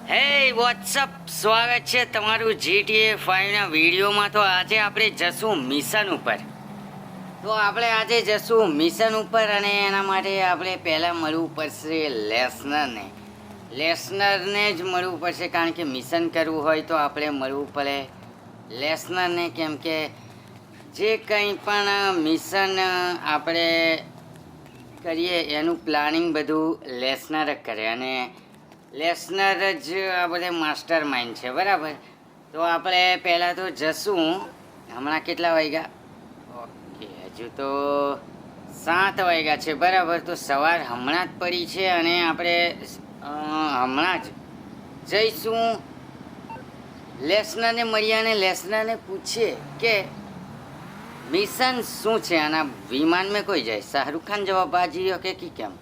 હે વોટ્સઅપ, સ્વાગત છે તમારું GTA 5 ના વિડીયોમાં. તો આજે આપણે જશું મિશન ઉપર. તો આપણે આજે જશું મિશન ઉપર અને એના માટે આપણે પહેલાં મળવું પડશે લેસનરને જ મળવું પડશે, કારણ કે મિશન કરવું હોય તો આપણે મળવું પડે લેસનરને. કેમ કે જે કંઈ પણ મિશન આપણે કરીએ એનું પ્લાનિંગ બધું લેસનર જ કરે અને લેસનર જ આ બધે માસ્ટર માઇન્ડ છે, બરાબર. તો આપણે પહેલાં તો જશું. હમણાં કેટલા વાગ્યા? ઓકે, હજુ તો 7 વાગ્યા છે, બરાબર. તો સવાર હમણાં જ પડી છે અને આપણે હમણાં જ જઈશું લેસનરને મળીએ અને લેસનરને પૂછીએ કે મિશન શું છે. આના વિમાનમાં કોઈ જાય? શાહરુખ ખાન જવાબ બાજી કે કેમ?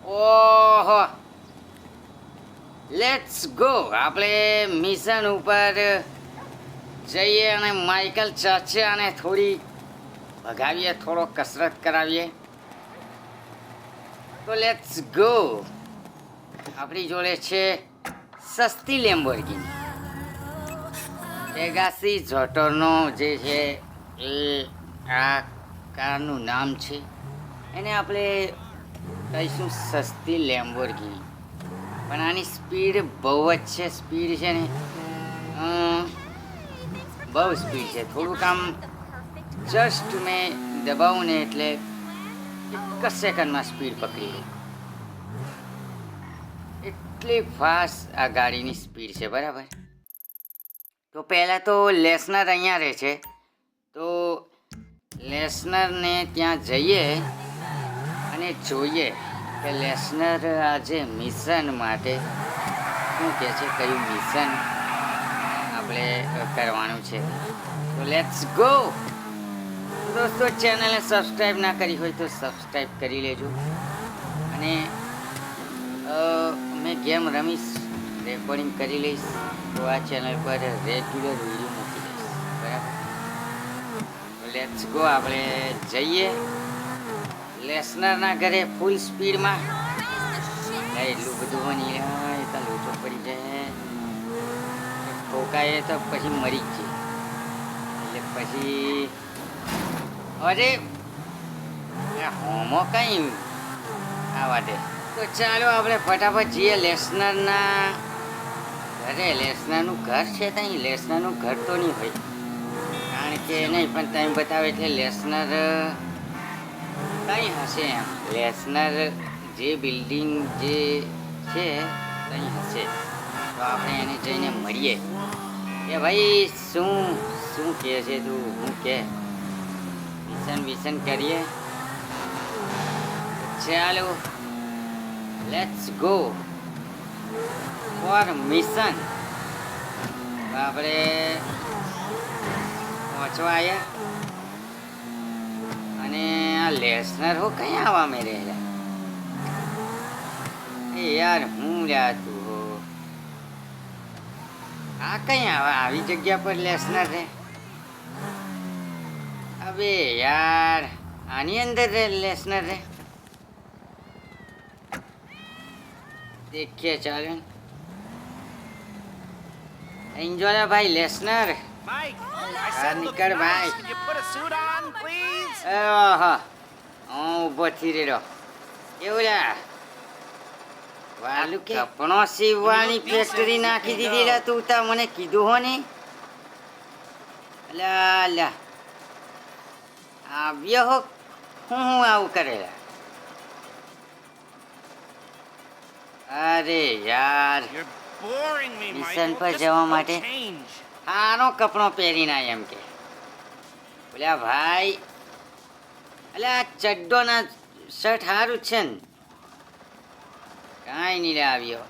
ઓહો, લેટ્સ ગો. આપણે મિશન ઉપર જઈએ અને માઇકલ ચાચાને થોડી ભગાવીએ, થોડો કસરત કરાવીએ. તો લેટ્સ ગો. આપણી જોડે છે સસ્તી લેમ્બોર્ગિની પેગાસી જોટરનો જે છે એ આ કારનું નામ છે. એને આપણે કહીશું સસ્તી લેમ્બોર્ગિની. પણ આની સ્પીડ બહુ જ છે. સ્પીડ છે ને બહુ સ્પીડ છે. થોડુંક આમ જસ્ટ મેં દબાવું ને એટલે 1 સેકન્ડમાં સ્પીડ પકડી લે. એટલી ફાસ્ટ આ ગાડીની સ્પીડ છે, બરાબર. તો પહેલાં તો લેસનર અહીંયા રહે છે, તો લેસનરને ત્યાં જઈએ અને જોઈએ કે લેસનર આજે મિશન માટે શું કહે છે, કયું મિશન આપણે કરવાનું છે. તો લેટ્સ ગો. દોસ્તો, ચેનલને સબસ્ક્રાઈબ ના કરી હોય તો સબસ્ક્રાઈબ કરી લેજો. અને મેં ગેમ રમીશ, રેકોર્ડિંગ કરી લઈશ, તો આ ચેનલ પર રેગ્યુલર વિડીયો મૂકી દઈશ, બરાબર. તો લેટ્સ ગો. આપણે જઈએ લેસનરના ઘરે ફૂલ સ્પીડમાં. એટલું બધું બની એ તો લોચો પડી જાય, ઠોકાય તો પછી મરી જ જાય. એટલે પછી અરે હોમો કઈ આવા દે. તો ચાલો આપણે ફટાફટ જઈએ લેસનરના ઘરે. લેસનરનું ઘર છે ત્યાં. લેસનરનું ઘર તો નહીં હોય, કારણ કે નહીં, પણ ટાઈમ બતાવે એટલે લેસનર કંઈ હશે એમ. લેસનર જે બિલ્ડિંગ જે છે કંઈ હશે. તો આપણે એને જઈને મળીએ કે ભાઈ શું શું કહે છે તું, હું કે મિશન કરીએ. ચાલો, લેટ્સ ગો ફોર મિશન. આપણે પહોંચવા આવ્યા અને આ લેસનર હો કઈ આવવા મેં રહેલા. એ યાર હું લ્યા તું હો આ કઈ આવી જગ્યા પર લેસનર રે? અબે યાર, આની અંદર લેસનર રે. देखिए चालन एंजॉय भाई लेसनर. निकल भाई. ઓહો, ઊભો થઈ રહ્યો. એવું લ્યા વાલું કે કપડો સીવવાની ફેક્ટરી નાખી દીધી રે તું. તા મને કીધું હો ને. અલ્યા અલ્યા આવ્યો હો. હું આવું કરેલા? અરે યાર, મિશન પર જવા માટે આનો કપડો પહેરીને આવ્યા એમ કે. બોલ્યા ભાઈ, અલ્યા આ ચડ્ડો ના શર્ટ સારું છે ને? કાંઈ નહીં લે આવ્યો.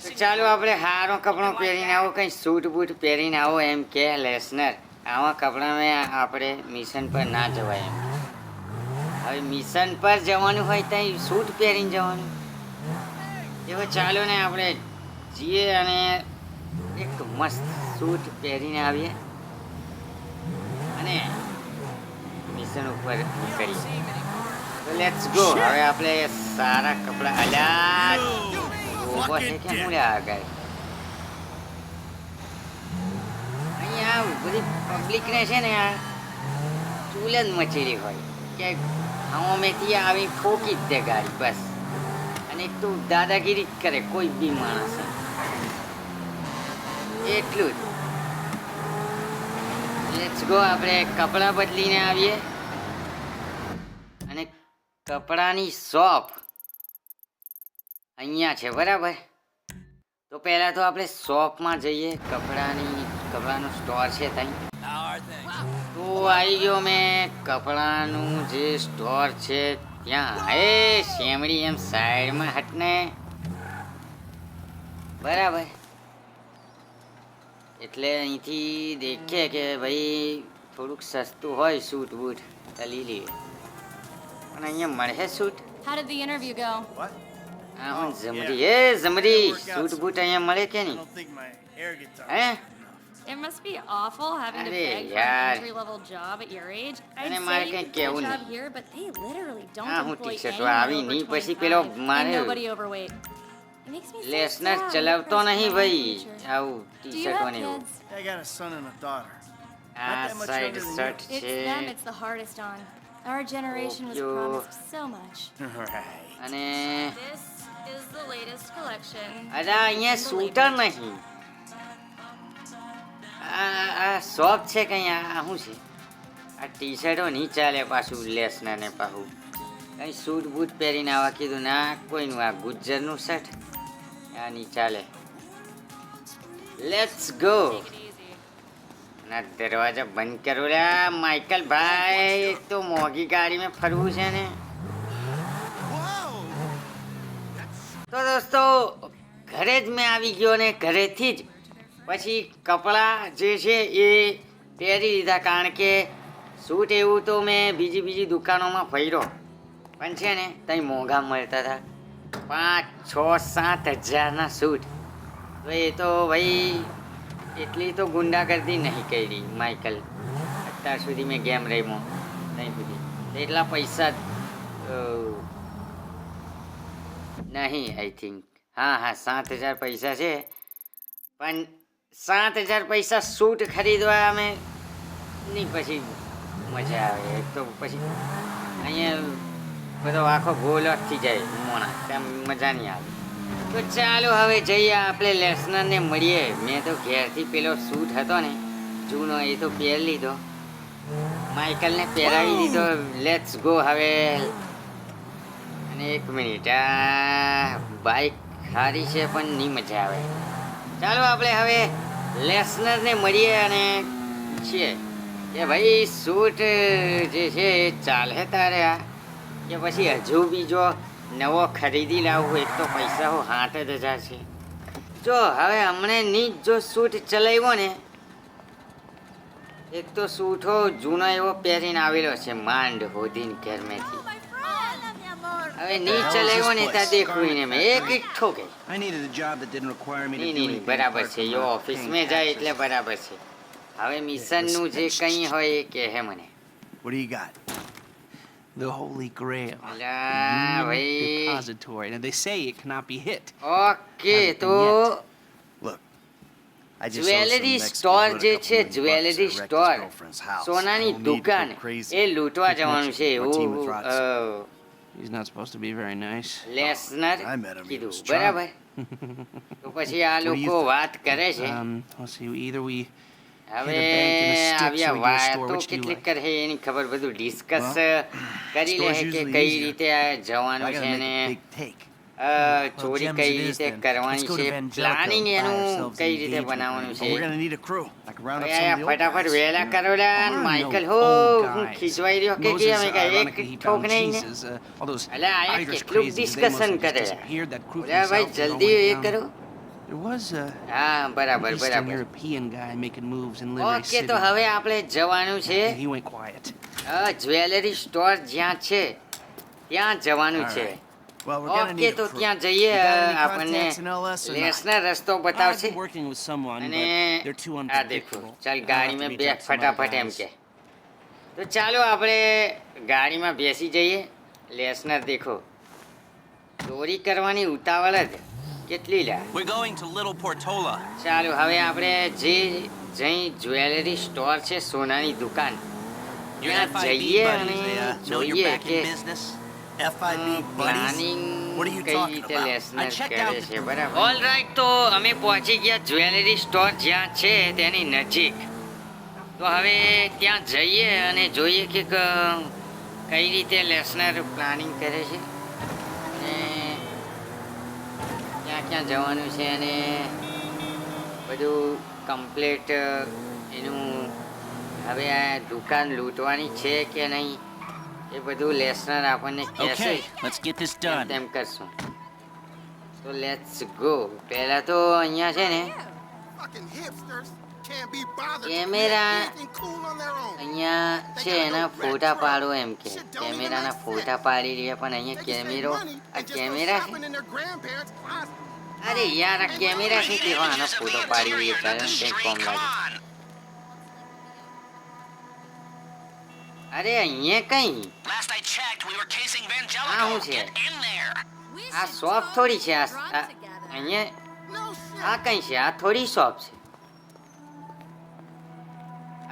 તો ચાલો આપણે સારો કપડો પહેરીને આવો, કંઈ સૂટ બૂટ પહેરીને આવો એમ કે લેસનર. આવા કપડામાં આપણે મિશન પર ના જવાય એમ. હવે મિશન પર જવાનું હોય ત્યાં સૂટ પહેરીને જવાનું. એવો ચાલો ને આપણે જઈએ અને એક મસ્ત સૂટ પહેરીને આવીએ અને મિશન ઉપર નીકળીએ. તો લેટ્સ ગો. હવે આપણે સારા કપડાં. અલ્યા ઊભો છે કે હું આગળ અહીંયા બધી પબ્લિકને છે ને આ ચૂલ જ મચેલી હોય કે હવામેથી આવી ઠોકી જ દે ગાડી બસ. અને એક તો દાદાગીરી જ કરે કોઈ બી માણસ, એટલું જ. લેટ્સ ગો, આપણે કપડાં બદલીને આવીએ. અને કપડાની શોપ અહીંયા છે બરાબર. તો પહેલાં તો આપણે શોપમાં જઈએ, કપડાનો સ્ટોર છે ત્યાં. તો આવી ગયો મેં કપડાનું જે સ્ટોર છે ત્યાં. એ શેમડી એમ સાઈડમાં હટને બરાબર. એટલે અહીંથી દેખીએ કે ભાઈ થોડુંક સસ્તું હોય સૂટ બૂટ તો લઈ લઈએ. પણ અહીંયા મળે suit? How did the interview go? What? હા હું જમરી, એ જમરી સૂટ બૂટ અહીંયા મળે કે I નહીં? don't think my hair gets out. હે It must be awful having to Arey, beg for yaar. an entry-level job at your age. I'd અને say મારે you કંઈ could get a કહેવું job નહીં. here, but they literally don't હા હું employ T-shirt anyone આવી over નહીં, પછી 25 પેલો and મારે nobody overweight. It makes me so લેસનર sad. ચલાવતો What a નહીં person ભાઈ in the future. આવું Do you ટી-શર્ટ have ને એવું. kids? I got a son and a daughter. આ that much side younger than shirt It's છે. them it's the hardest on. Our generation was Tokyo. promised so much. Right. અને This is the latest collection. અરે અહીંયા shooter નહીં, આ shop છે કંઈ. આ શું છે? આ ટી શર્ટો નહીં ચાલે પાછું લેસના ને પાછું કંઈ સૂટ બૂટ પહેરીને આવા કીધું ના કોઈનું. આ ગુજ્જરનું શર્ટ આ નહીં ચાલે. Let's go. Take it easy. ના દરવાજા બંધ કરો લ્યા માઇકલ ભાઈ. એક તો મોંઘી ગાડીમાં ફરવું છે ને. તો દોસ્તો ઘરે જ મેં આવી ગયો ને ઘરેથી જ પછી કપડાં જે છે એ પહેરી લીધા. કારણ કે સૂટ એવું તો મેં બીજી દુકાનોમાં ફર્યો પણ છે ને ત્યાં મોંઘા મળતા હતા. 5, 6, 7 હજારના સૂટ. તો એ તો ભાઈ એટલી તો ગુંડાગર્દી નહીં કરી માઇકલ. અત્યાર સુધી મેં ગેમ રમ્યો નહીં સુધી. એટલા પૈસા નહીં આઈ થિંક. હા 7,000 પૈસા છે. પણ 7,000 પૈસા સૂટ ખરીદવા અમે નહીં પછી મજા આવે. એક તો પછી અહીંયા બધો આખો ગોલો થઈ જાય મોણા, તેમ મજા નહીં આવે. તો ચાલો હવે જઈએ આપણે લેસનરને મળીએ. મેં તો ઘેરથી પેલો સૂટ હતો ને જૂનો એ તો પહેરી લીધો, માઇકલને પહેરાવી દીધો. લેટ્સ ગો હવે. અને એક મિનિટ, આ બાઇક સારી છે પણ નહીં મજા આવે. ચાલો આપણે હવે લેસનરને મળીએ અને છીએ કે ભાઈ સૂટ જે છે એ ચાલે તારે આ કે પછી હજુ બીજો નવો ખરીદી લાવવું. એક તો પૈસા 8,000 છે. જો હવે હમણાં ની જો સૂટ ચલાવ્યો ને, એક તો સૂટો જૂનો એવો પહેરીને આવેલો છે માંડ હોદીને ઘરમેથી. હવે ની ચલાવ્યો ને ત્યાં દેખવું ને મેં એક ઠોકે. I needed a job that didn't require me to do નહીં anything બરાબર apart છે. from, યો ઓફિસમાં paying જાય taxes. એટલે બરાબર છે. હવે મિશનનું જે કંઈ હોય એ કહે મને. What do you got? The Holy Grail. અલા Union ભાઈ. Depository. Now they say it cannot be hit. Okay તો Look, I just jewellery owed some store Mexican જે hood a છે couple jewellery million bucks. I wrecked his store girlfriend's house. સોનાની No need to go દુકાન crazy. એ લૂંટવા જવાનું છે My team એવું with Rod. He's not supposed to be very nice. લેસનર I met him. He કીધું was બરાબર. તો પછી આ What do you લોકો think? વાત કરે છે. Let's see. Either we હવે hit a bank in the sticks આવ્યા or you do a store. વાતો Which do you કેટલી like? કરે એની ખબર બધું ડિસ્કસ કરી લે stores કે usually કઈ easier. રીતે આ I જવાનું gotta છે make ને a big take. ચોરી Gems કઈ it is રીતે then. કરવાની Let's go to છે, Evangelico પ્લાનિંગ and buy એનું ourselves કઈ an રીતે engagement બનાવવાનું ring. છે. But we're gonna need a crew. I can round up હવે some આ of the old ફટાફટ guys. વહેલા કરો લે. There are માઇકલ no હો old હું guys. ખીચવાઈ રહ્યો કે Moses, અમે કાંઈ એક ironically, he ઠોક found નહીં ને. Jesus. All those અલા આ Irish કેટલું crazies, they discussion mostly just કરે. disappeared. That crew from Ola the ભાઈ south was all જલ્દી went એ down. કરો. There was a હા બરાબર Eastern બરાબર. European guy making moves in Liberty okay City. તો હવે આપણે જવાનું છે He went quiet. Jewellery store જ્યાં છે ત્યાં જવાનું છે. Well, we're gonna okay need a તો crew. ત્યાં You જઈએ. got any આપણને contacts in LS or not? લેસનર રસ્તો I've બતાવશે. been working with someone, અને but they're too આ unpredictable. દેખો ચાલ I'll have ગાડી to માં reach bag out to some other ફટાફટ એમ guys. કે. તો ચાલો આપણે ગાડીમાં બેસી જઈએ. લેસનર દેખો ચોરી કરવાની ઉતાવળ જ કેટલી લા We're going to Little Portola. ચાલો હવે આપણે જે જઈ જ્વેલરી સ્ટોર છે સોનાની દુકાન Your ત્યાં FIB જઈએ buddies, અને they know you're જોઈએ back કે in business. FIB buddies? Planning What are you કઈ talking રીતે about? I લેસનર checked કરે out છે the બરાબર ઓલરાઈટ તો અમે પહોંચી ગયા જ્વેલરી સ્ટોર જ્યાં છે તેની નજીક તો હવે ત્યાં જઈએ અને જોઈએ કે કઈ રીતે લેસનર પ્લાનિંગ કરે છે અને ક્યાં ક્યાં જવાનું છે અને બધું કમ્પ્લીટ એનું હવે આ દુકાન લૂંટવાની છે કે નહીં એ બધું લેસનર આપણને કહેશે Okay, let's get this done. તેમ કરશું તો લેટ્સ ગો પહેલા તો અહીંયા છે ને Fucking hipsters can't be bothered. Camera. to do anything cool on their own. અહીંયા છે એના ફોટા પાડો એમ કે કેમેરાના ફોટા પાડી રહ્યા પણ અહીંયા They can spend કેમેરો money આ and just go કેમેરા છે shopping in their grandparents' closet. અરે યાર આ કેમેરા છે કેવો આનો ફોટો પાડી રહ્યો કારણ કંઈક કોમ લાગે અરે અહીંયા કઈ Last I checked, we were casing Ah, Vangelico. who's here? Get in there. આ શોપ થોડી છે આ અહીંયા No shit. આ કઈ છે આ થોડી શોપ છે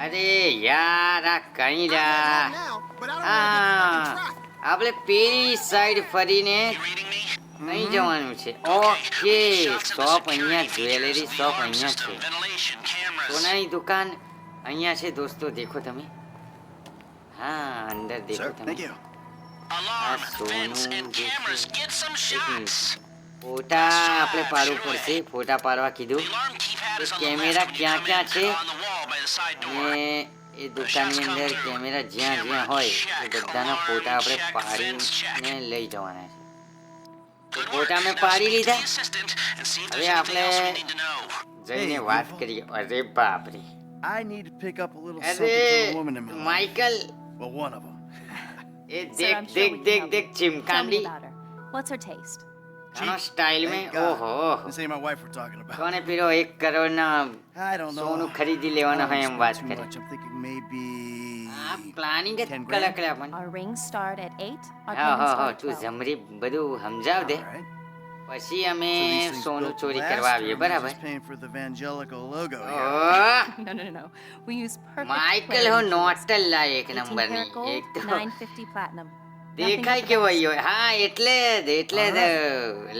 અરે યાર આ કઈ I રા have now, but I don't want to get stuck in હા traffic. આપણે પેલી સાઈડ ફરીને You reading me? અહીં જવાનું છે ઓકે શોપ અહીંયા જ્વેલરી શોપ અહીંયા છે Ventilation, cameras. સોનાની દુકાન અહીંયા છે દોસ્તો દેખો તમે હા અંદર Sir, દેખો thank તમે you. Alarm, Ah, vents, Sonu, and cameras. Vicky. Get some એક મિનિટ. shots. ફોટા આપણે પાડવું પડશે ફોટા પાડવા કીધું The alarm keypad is on the camera left when you ક્યાં come ક્યાં in, છે on the wall by the side door. અને એ દુકાનની અંદર કેમેરા જ્યાં જ્યાં હોય એ બધાના ફોટા આપણે પાડીને લઈ જવાના છે Good ફોટા work. મેં Now પાડી speak to લીધા the assistant and see if હવે there's anything else આપણે we need to know. જઈને Hey, વાત Wolfo. કરીએ અરે બાપરે I need to pick up a little something for the woman in my અરે life. Michael Well, one of them. A Sir, દેખ I'm sure દેખ we can દેખ help દેખ you. Tell me ચિમકાંડી about her. What's her taste? ઘણો style में Thank God. ઓહો This ain't my wife we're talking about. કોને પીરો 1 કરોડના I don't know. સોનું ખરીદી I લેવાનો don't હોય એમ spend વાત too કરે much. I'm thinking maybe આ પ્લાનિંગ જ 10 grand. કલાકલા પણ Our rings start at 8. Our હા payments હા start હા at તું 12. જમરી બધું સમજાવ દે All right. પછી અમે So these things સોનું built to ચોરી last, કરવા or આવીએ are we બરાબર just paying for the Vangelico logo here? Oh No, no, no, no. We use perfect Michael clarity હો tools. નોટલ લાય એક 18 નંબરની karat gold, એક તો 950 platinum. Nothing દેખાય but the કેવો best. ઈ હોય હા એટલે જ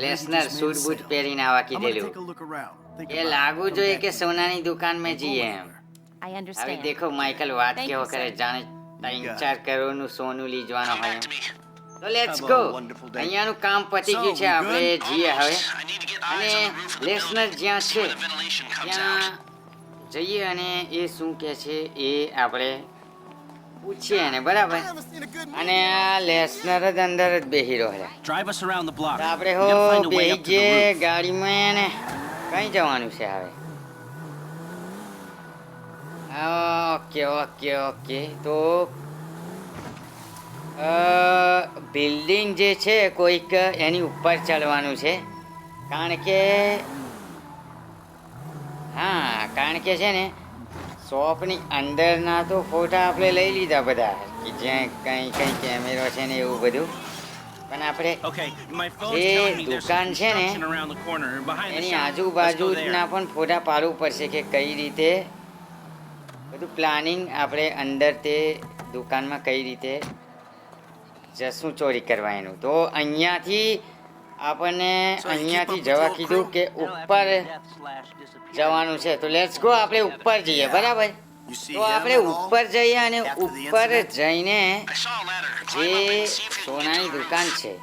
લેસનર just suit made a boot sale. પહેરીને આવા I'm gonna કીધેલું take a look around. Think કે about it. લાગવું Come જોઈએ back કે to you. સોનાની દુકાનમાં Don't go જઈએ એમ anywhere. I હવે understand. દેખો માઇકલ વાત Thank કેવો you, કરે sir. જાણે 3-4 કરોડનું સોનું લીજવાનો Come હોય back એમ. to me. તો let's Have a go wonderful day. અહીંયાનું કામ પતી So, ગયું છે we આપણે good? જઈએ હવે I need to get અને eyes on the roof of the લેસનર building. જ્યાં See છે where the ventilation comes out. ત્યાં જઈએ અને એ શું કહે છે એ આપણે પૂછીએ એને બરાબર I haven't seen a good અને આ લેસનર જ અંદર જ બેહી રહ્યો Drive us around the block. તો આપણે We હો gotta find a way બેહી up to the જઈએ roof. ગાડીમાં ને કઈ જવાનું છે હવે ઓકે ઓકે ઓકે તો બિલ્ડિંગ જે છે કોઈક એની ઉપર ચડવાનું છે કારણ કે હા કારણ કે છે ને શોપની અંદરના તો ફોટા આપણે લઈ લીધા બધા કે જ્યાં કંઈ કંઈ કેમેરો છે ને એવું બધું પણ આપણે Okay, my phone's A telling me there's some દુકાન છે ને construction around the corner behind the any shop. Let's go આજુબાજુના there. પણ ફોટા પાડવું પડશે કે કઈ રીતે બધું પ્લાનિંગ આપણે અંદર તે દુકાનમાં કઈ રીતે જશું ચોરી કરવા એનું તો અહીંયાથી આપણને So you keep અહીંયાથી up with જવા your કીધું crew? કે ઉપર જવાનું છે તો લેટ્સ ગો આપણે ઉપર જઈએ બરાબર You see તો him આપણે at all? ઉપર જઈએ અને After the ઉપર incident? જઈને I saw a ladder. Climb up જે and see if you can get સોનાની to the દુકાન roof. છે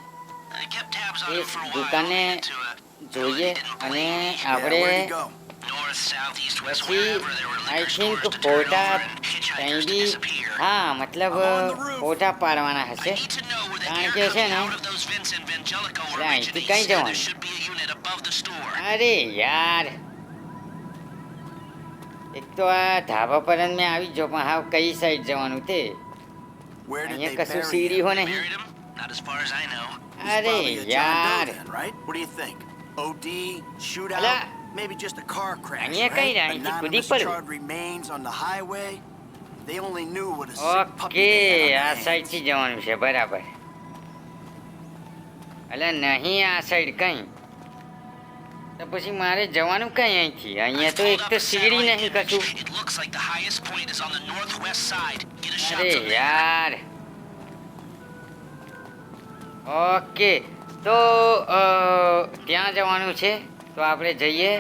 I kept tabs on A it for a while. દુકાને Into a- જોઈએ It didn't અને bleed. Yeah, આપણે where'd he go? North, south, east, west, પછી wherever there were I liquor think stores to turn ફોટા over and hitchhikers to કંઈ disappear. હા મતલબ I'm on the roof. ફોટા પાડવાના I હશે need to know where the કારણ air કે છે coming ને out of those vents in Vangelico એટલે અહીંથી originates. કઈ And there જવાનું should be a unit above the store. અરે યાર એક તો આ ધાબા પર જ મેં આવી જો પણ હાવ કઈ સાઈડ જવાનું તે Where did અહીંયા they કશું bury સીડી him? હો નહીં Buried him? Not as far as I know. He's અરે probably a John યાર Doe then, right? What do you think? OD, shootout, અલા, maybe just a car crash, અહીંયા કઈ right? રાણીથી કૂદી Anonymous પડ્યું. charred remains on the highway. They only knew what a sick puppy okay they had on આ their hands. સાઈડથી જવાનું છે બરાબર એટલે નહીં આ સાઈડ કઈ તો પછી મારે જવાનું કઈ અહીંથી? અહીંયા તો એક તો સીડી નહીં કશું. It looks like the highest point is on the northwest side. Get a shot અરે from there. યાર. ઓકે તો ત્યાં જવાનું છે, તો આપણે જઈએ.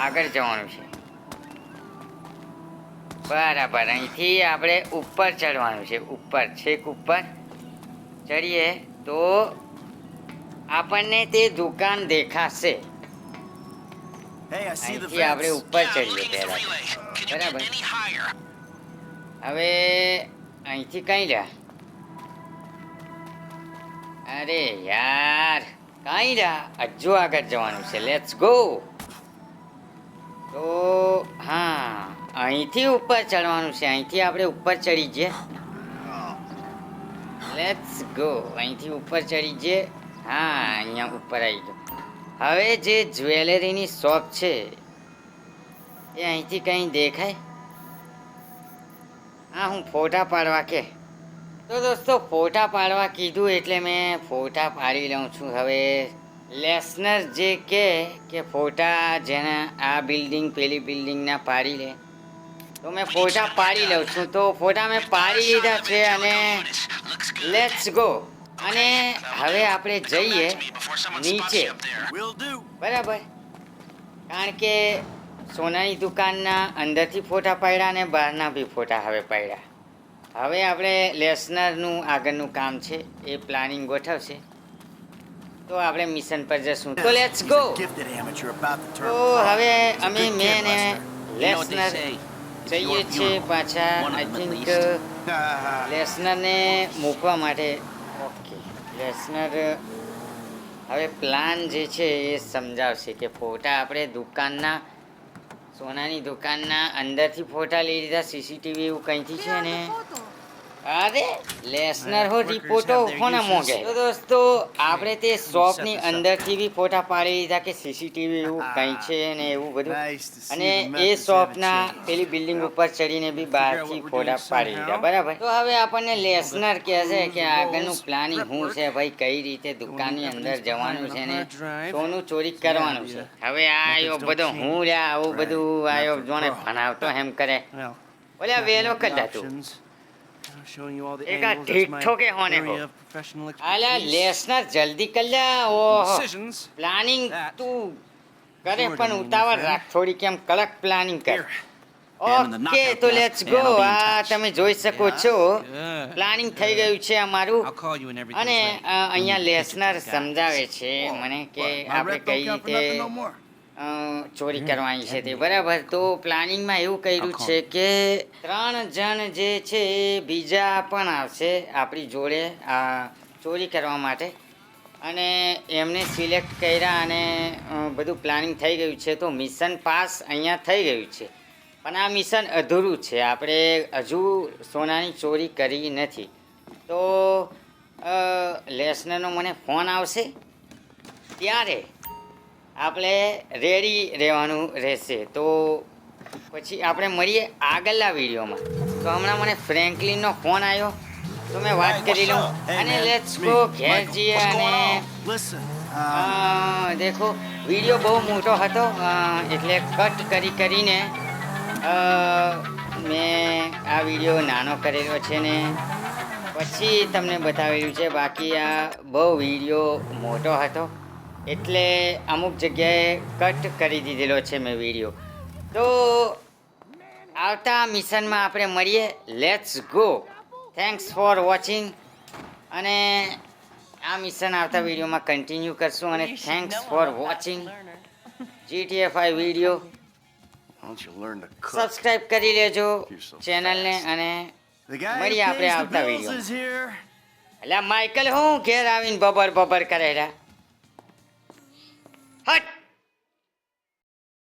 આગળ જવાનું છે. બરાબર, અહીંથી આપણે ઉપર ચડવાનું છે. ઉપર, છેક ઉપર ચડીએ તો આપણને તે દુકાન દેખાશે. Hey, I see the અહીંથી આપણે vents. ઉપર Yeah, I'm ચડીએ looking at the પહેલા. relay. Can you બરાબર. get any higher? હવે અહીંથી કઈ લ્યા? અરે યાર, કઈ લ્યા? હજુ આગળ જવાનું છે. Let's go. તો હા, અહીંથી ઉપર ચડવાનું છે. અહીંથી આપણે ઉપર ચડી જઈએ. Let's go. અહીંથી ઉપર ચડી જઈએ. હા, અહીંયા ઉપર આવી ગયો. હવે જે જ્વેલરીની શોપ છે એ અહીંથી કંઈ દેખાય? હા, હું ફોટા પાડવા કે. તો દોસ્તો, ફોટા પાડવા કીધું એટલે મેં ફોટા પાડી લઉં છું. હવે લેસનર જે કે ફોટા જેને આ બિલ્ડિંગ પેલી બિલ્ડિંગના પાડી લે, તો મેં ફોટા પાડી લઉં છું. તો ફોટા મેં પાડી લીધા છે અને Looks good. Let's go. અને હવે આપણે જઈએ Before someone spots નીચે. you up there. Will do. બરાબર, કારણ કે સોનાની દુકાનના અંદરથી ફોટા પાડ્યા અને બહારના બી ફોટા હવે પાડ્યા. હવે આપણે લેસનરનું આગળનું કામ છે એ પ્લાનિંગ ગોઠવશે, તો આપણે મિશન પર જશું. તો let's He's go. a gifted amateur about to turn તો pro. હવે He's a અમે good kid, મેં ને Lester. You know what they લેસનર say. If જઈએ you're છીએ પાછા. one of I them at think least. લેસનરને મૂકવા માટે. ઓકે, લેસનર હવે પ્લાન જે છે એ સમજાવશે કે ફોટા આપણે દુકાનના સોનાની દુકાનના અંદરથી ફોટા લઈ લીધા. સીસીટીવી એવું કંઈથી છે ને. અરે લેસનર હો રિપોર્ટો કોને મોગે. તો દોસ્તો, આપણે તે શોપની અંદરથી બી ફોટા પાડી લીધા કે સીસીટીવી એવું કંઈ છે ને એવું બધું. Nice to see અને the A methods haven't શોપના changed. પેલી બિલ્ડિંગ ઉપર ચડીને બી બહારથી ફોટા પાડી લીધા. બરાબર. તો હવે આપણને લેસનર કહે છે કે આગળનું પ્લાનિંગ શું છે ભાઈ, કઈ રીતે દુકાનની અંદર જવાનું છે ને સોનું ચોરી કરવાનું છે. હવે આયો બધો હું લ્યા આવું બધું આયો જોણે ભણાવતો એમ કરે. Well, ઓલા વેલો કરતા તું. options. Showing you all the એક આ angles. That's my ઠીઠો કે હોને હો. area of professional Ala expertise. લેસનર જલ્દી કર લ્યા. ઓહો, Decisions. પ્લાનિંગ That તું કરે Jordan, પણ ઉતાવળ રાખ થોડી, કેમ કડક પ્લાનિંગ કર. Here. And the okay, knockout તો desk, let's and go. I'll be in આ touch. તમે જોઈ શકો છો Good. પ્લાનિંગ થઈ ગયું છે અમારું. I'll call you when everything's અને ready. અહીંયા Get your લેસનર tickets. સમજાવે છે મને કે What? My આપણે rep don't કઈ count for રીતે nothing no more. ચોરી કરવાની છે તે. બરાબર. તો પ્લાનિંગમાં એવું કર્યું છે કે 3 જણ જે છે એ બીજા પણ આવશે આપણી જોડે આ ચોરી કરવા માટે, અને એમને સિલેક્ટ કર્યા અને બધું પ્લાનિંગ થઈ ગયું છે. તો મિશન પાસ અહીંયા થઈ ગયું છે, પણ આ મિશન અધૂરું છે. આપણે હજુ સોનાની ચોરી કરી નથી. તો લેસનરનો મને ફોન આવશે ત્યારે આપણે રેડી રહેવાનું રહેશે. તો પછી આપણે મળીએ આગળના વિડીયોમાં. તો હમણાં મને ફ્રેન્કલિનનો ફોન આવ્યો તો મેં વાત કરી લઉં. Hey, અને man, let's it's me, go ઘેર Michael. જઈએ. What's going અને on? Listen, દેખો વિડીયો બહુ મોટો હતો એટલે કટ કરીને મેં આ વિડીયો નાનો કરેલો છે ને પછી તમને બતાવેલું છે. બાકી આ બહુ વિડીયો મોટો હતો એટલે અમુક જગ્યાએ કટ કરી દીધેલો છે મેં વિડીયો. તો આવતા મિશનમાં આપણે મળીએ. Let's go. Thanks for watching. અને આ મિશન આવતા વિડીયોમાં કન્ટિન્યુ કરશું. અને thanks for watching GTA 5 video. why don't you learn to cook? Subscribe કરી લેજો ચેનલને. અને The guy who મળીએ આપણે pays the આવતા bills વિડીયોમાં. is here. એટલે માઇકલ હું ઘેર આવીને બબર બબર કરેલા. હટ.